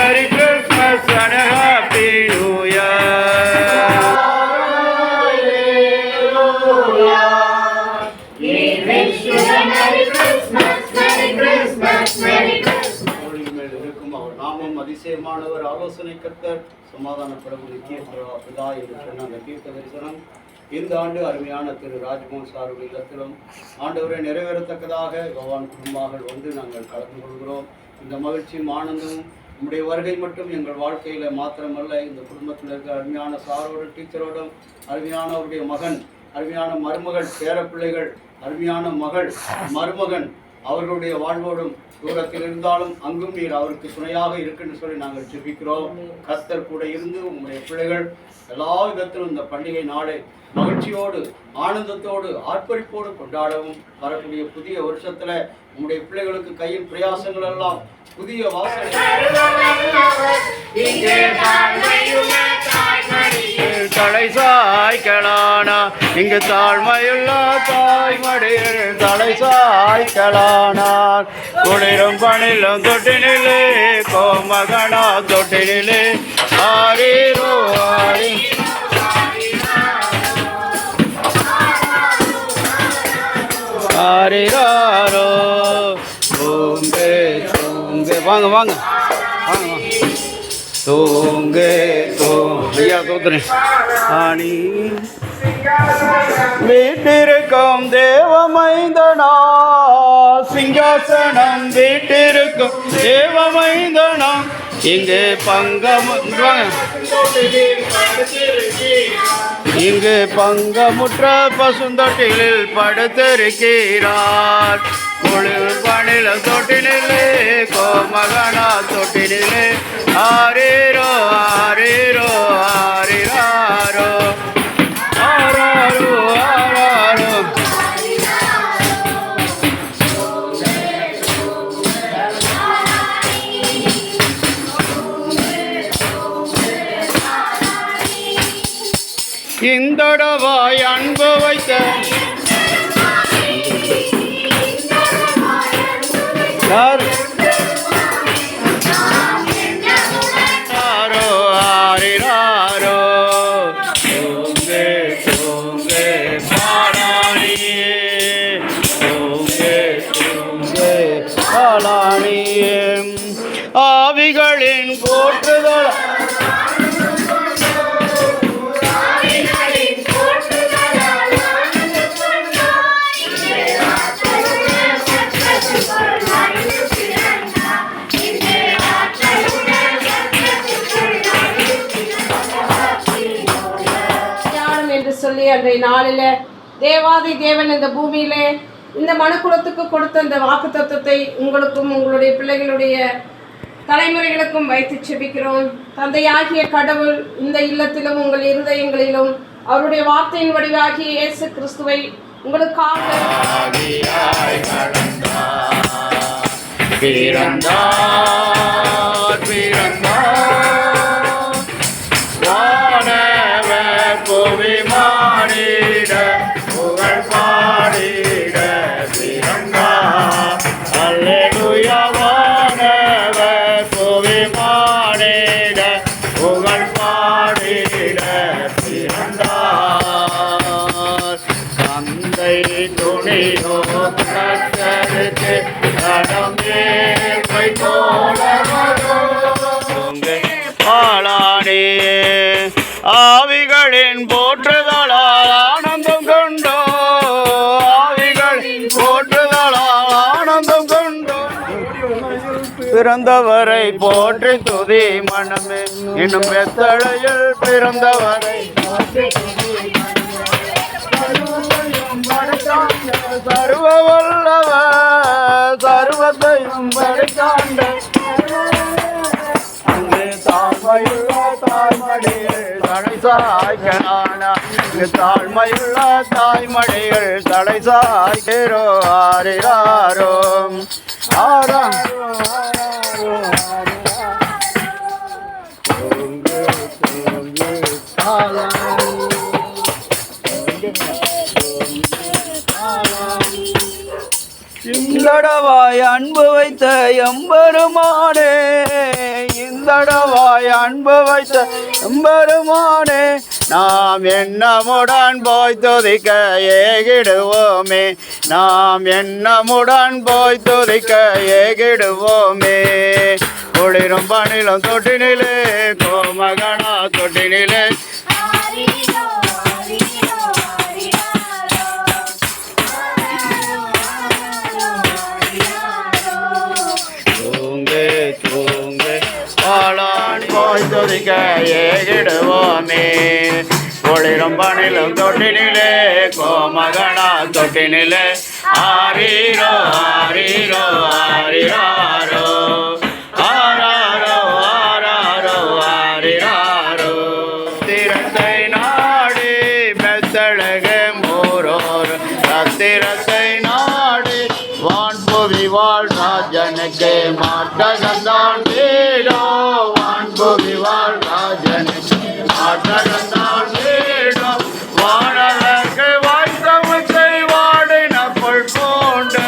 Merry Christmas and a Happy New Year. We wish you a Merry Christmas, Merry Christmas, Merry Christmas. அவர் நாமம் அதிசயமானவர், ஆலோசனை கர்த்தர், சமாதான பிரபு, நித்திய பிதா என்று சொன்ன அந்த தீர்க்க தரிசனம் இந்த ஆண்டு அருமையான திரு ராஜ்மோகன் சாருடைய இல்லத்திலும் ஆண்டவரை நிறைவேறத்தக்கதாக பகவான் குடும்பமாக வந்து நாங்கள் கலந்து கொள்கிறோம். இந்த மகிழ்ச்சியும் ஆனந்தமும் நம்முடைய வருகை மட்டும் எங்கள் வாழ்க்கையில மாத்திரமல்ல, இந்த குடும்பத்தில் இருக்கிற அருமையான சாரோடு டீச்சரோடும் அருமையான அவருடைய மகன், அருமையான மருமகள், பேரப்பிள்ளைகள், அருமையான மகள், மருமகன் அவர்களுடைய வாழ்வோடும் தூரத்தில் இருந்தாலும் அங்கும் நீர் அவருக்கு துணையாக இருக்குன்னு சொல்லி நாங்கள் ஜெபிக்கிறோம். கர்த்தர் கூட இருந்து உங்களுடைய பிள்ளைகள் எல்லா விதத்திலும் இந்த பண்டிகை நாளை மகிழ்ச்சியோடு ஆனந்தத்தோடு ஆர்ப்பரிப்போடு கொண்டாடவும், வரக்கூடிய புதிய வருஷத்துல உங்களுடைய பிள்ளைகளுக்கு கையில் பிரயாசங்கள் எல்லாம் புதிய வாசனை தலை சாய்க்கலானா இங்கு தாழ்மையுள்ள தாய்மடியில் தலை சாய்க்கலானார். குளிரும் பணிலும் தொட்டினிலே கோமகனா தொட்டினிலே ஆரீரோ ஆரி ஆரிராரோ தூங்கே தூங்கே வாங்க வாங்க வாங்க வாங்க தூங்கே ஐயா தோத்துறேன் ஆணி வீட்டிருக்கும் தேவமைந்தனா சிங்காசனம் வீட்டிருக்கும் தேவமைந்தனா இங்கு இங்கு பங்கமுற்ற பசுந்தொட்டிலில் படுத்திருக்கிறார். குளிர் பணில தொட்டினிலே கோமகனா தொட்டினிலே ஆரீரோ ஆரீரோ ஆரிராரோ ஆராரோ ஆராரோ. இந்தடவாய் அன்பு வைத்த ஆரோ ஆரிராரோ தூங்கே தூங்கே பாலானியே தூங்கே தூங்கே பாலானியே. ஆவிகளின் போற்றுதல் சொல்லி அன்றைய நாளில் தேவாதி தேவன் இந்த பூமியிலே இந்த மனுக்குலத்துக்கு கொடுத்த இந்த வாக்கு தத்துவத்தை உங்களுக்கும் உங்களுடைய பிள்ளைகளுடைய தலைமுறைகளுக்கும் வைத்து செபிக்கிறோம். தந்தையாகிய கடவுள் இந்த இல்லத்திலும் உங்கள் இருதயங்களிலும் அவருடைய வார்த்தையின் வடிவாகிய இயேசு கிறிஸ்துவை உங்களுக்காக மாடிட புகழ் பாடிட பிறந்தா அல்லேலூயா வானவர் புவி மாடிட புகழ் பாடிட பிறந்தார். தந்தை துணியோ கர்த்தருக்கு கடமேற்பை தோழரோ பாலானே. ஆவிகளின் போற்றுதலால் ஆனந்தம் கொண்டோ ஆவிகளின் போற்றுதலால் ஆனந்தம் கொண்டோ பிறந்தவரை போற்றி துதி மனமே இன்னும் வெத்தளையில் பிறந்தவரை சர்வ வல்லவர் சர்வத்தையும் படைத்தாண்ட தாழ்மையுள்ள தாய்மடியில் தலை சாய்க்கலானா தாழ்மையுள்ள தாய்மடியில் தலை சாய்க்கிறோ ஆரிராரோ ஆரா இந்தடவாய் அன்பு வைத்த எம்பெருமானே, இந்தடவாய் அன்பு வைத்த எம்பெருமானே, நாம் எண்ணமுடன் போய் துதிக்க ஏகிடுவோமே, நாம் எண்ணமுடன் போய் துதிக்க ஏகிடுவோமே. குளிரும் பணிலும் தொட்டினிலே கோமகனா தொட்டினிலே போய் துதிக்க ஏகிடுவோமே. குளிரும் பணிலும் தொட்டினிலே கோமகனா தொட்டினிலே ஆரீரோ ஆரீரோ ஆரிராரோ ஆராரோ ஆராரோ ஆரிராரோ. திரத்தை நாடி மெத்தழக மூரோர் ரத்திரத்தை நாடி வான்புவி வாழ் ராஜனுக்கு மாட்டகந்தான் வீடோ, வான்புவி வாழ் ராஜனுக்கு மாட்டகந்தான் வீடோ. வானவர்க்கு வாய்த்தமிசை வாடின புல் பூண்டு,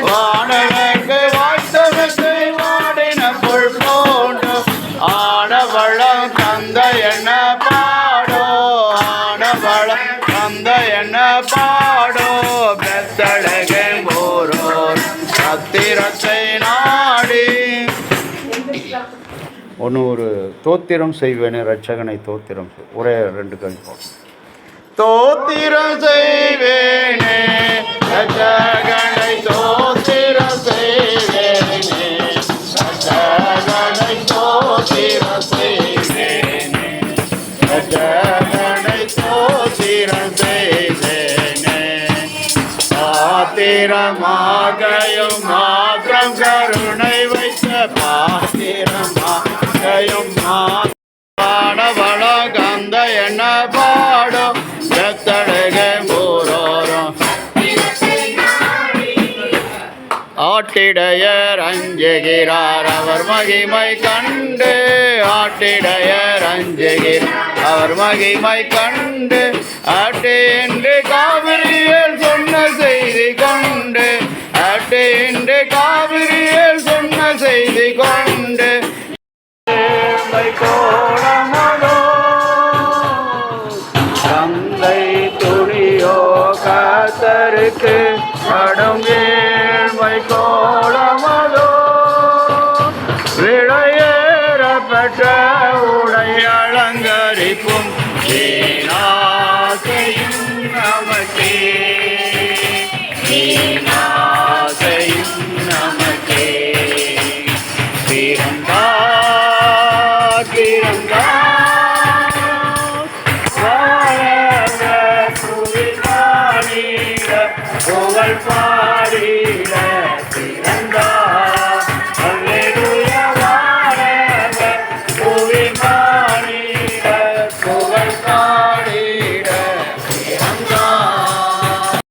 வானவர்க்கு வாய்த்தமிசை வாடின புல் பூண்டு. ஆடவளம் தந்த என்ன பாடோ, ஆடவளம் தந்த என்ன பாடோ. பெத்தழகே போரோர் சத்திரத்தை நாடி. ஒன்று ஒரு தோத்திரம் செய்வேனே ரட்சகனை தோத்திரம் ஒரே 2 கழிப்போம். தோத்திரம் செய்வேனே ரட்சகனை தோத்திரம் செய்வேனே, ரட்சகனை தோத்திரம் செய்வேனே, ரட்சகனை தோத்திரம் செய்வேனே. பாத்திரமாகையும் மாத்திரம் கருணை வைத்த பாத்திரமாகையும் பாடவள கந்த என்ன பாடும் பெத்தழக மூரோரும். ஆட்டிடையர் அஞ்சுகிறார் அவர் மகிமை கண்டு, ஆட்டிடையர் அஞ்சுகிறார் அவர் மகிமை கண்டு. ஆட்டு என்று காவிரியில் சொன்ன செய்தி கொண்டு, ஆட்டு என்று காவிரியில் சொன்ன செய்தி கொண்டு. கோலமதோ தந்தை துணியோ கர்த்தருக்கு கடும் ஏழ்மை கோலமதோ. விளையேற பெற்ற உடை அலங்கரிப்பும் வீணாசையும் நமக்கே, வீணாசையும் நமக்கே. பிறந்தா பிறந்தா வாழ புகழ் பாடி